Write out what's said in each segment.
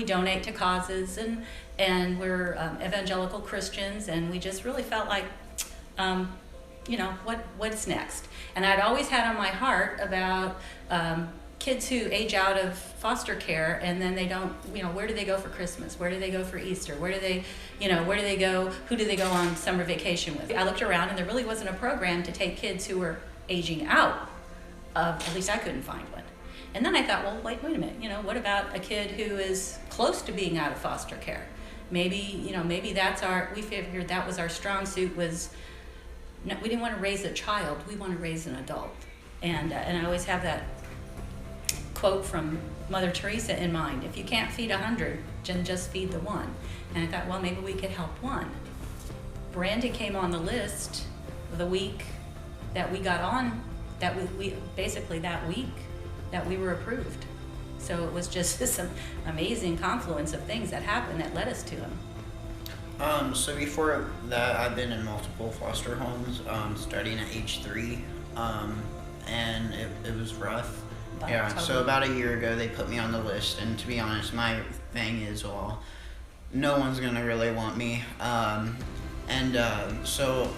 we donate to causes, and we're evangelical Christians, and we just really felt like, what's next? And I'd always had on my heart about kids who age out of foster care, and then they don't, where do they go for Christmas? Where do they go for Easter? Where do they go? Who do they go on summer vacation with? I looked around, and there really wasn't a program to take kids who were aging out of, at least I couldn't find one. And then I thought, well, wait a minute, what about a kid who is close to being out of foster care? Maybe we figured that was our strong suit, was, no, we didn't want to raise a child, we want to raise an adult. And I always have that quote from Mother Teresa in mind: if you can't feed 100, then just feed the one. And I thought, well, maybe we could help one. Brandon came on the list the week that we got on, that we basically that week that we were approved. So it was just this amazing confluence of things that happened that led us to him. So before that, I've been in multiple foster homes, starting at age 3, and it was rough. Yeah, totally. So about a year ago, they put me on the list, and to be honest, my thing is, well, no one's gonna really want me, so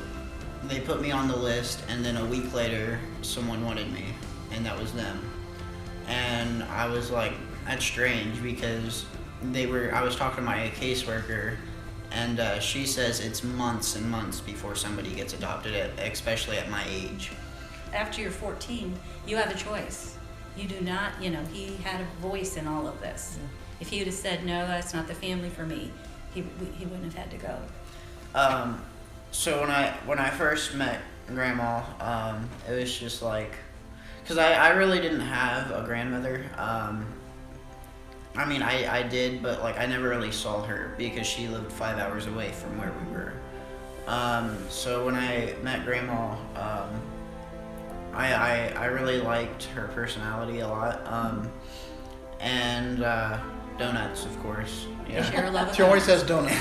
they put me on the list, and then a week later, someone wanted me, and that was them. And I was like, that's strange, because I was talking to my caseworker, and she says it's months and months before somebody gets adopted, especially at my age. After you're 14, you have a choice. You do not, he had a voice in all of this. Yeah. If he would have said, no, that's not the family for me, he wouldn't have had to go. So when I first met Grandma, it was just like, because I really didn't have a grandmother. I did, but I never really saw her because she lived 5 hours away from where we were. So when I met Grandma, I really liked her personality a lot. And donuts, of course. Yeah. Share a love of she always has donuts.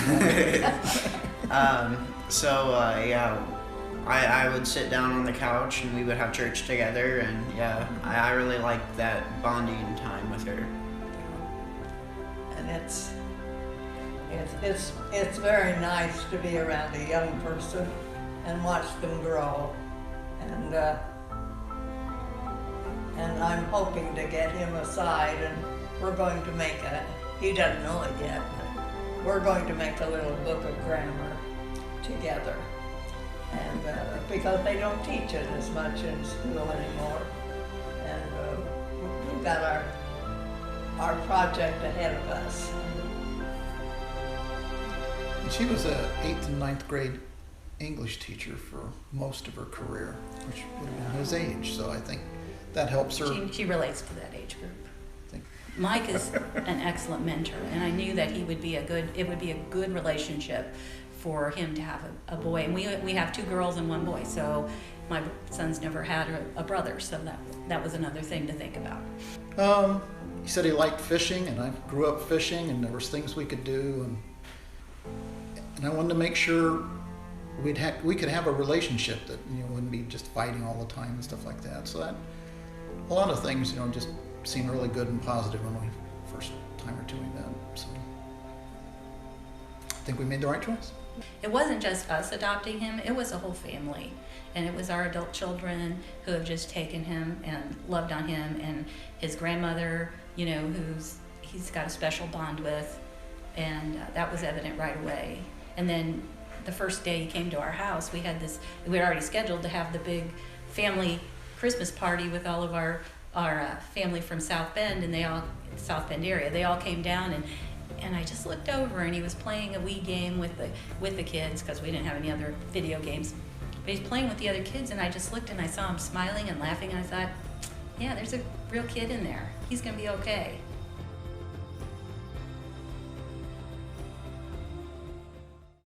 I would sit down on the couch and we would have church together, and I really liked that bonding time with her. And it's very nice to be around a young person and watch them grow, and I'm hoping to get him aside, and we're going to make he doesn't know it yet, but we're going to make a little book of grammar together. And because they don't teach it as much in school anymore, and we've got our project ahead of us. She was a 8th and 9th grade English teacher for most of her career, which would have been his age. So I think that helps her. She relates to that age group. Mike is an excellent mentor, and I knew that it would be a good relationship for him to have a boy. And we have 2 girls and 1 boy, so my son's never had a brother, so that was another thing to think about. He said he liked fishing, and I grew up fishing, and there was things we could do, and I wanted to make sure we could have a relationship that wouldn't be just fighting all the time and stuff like that. So that a lot of things just seemed really good and positive when we first time or two we met. So I think we made the right choice. It wasn't just us adopting him, it was a whole family. And it was our adult children who have just taken him and loved on him, and his grandmother, he's got a special bond with, and that was evident right away. And then the first day he came to our house, we had already scheduled to have the big family Christmas party with all of our family from South Bend, and South Bend area. They all came down, and I just looked over, and he was playing a Wii game with the kids, because we didn't have any other video games. But he's playing with the other kids, and I just looked and I saw him smiling and laughing, and I thought, yeah, there's a real kid in there. He's gonna be okay.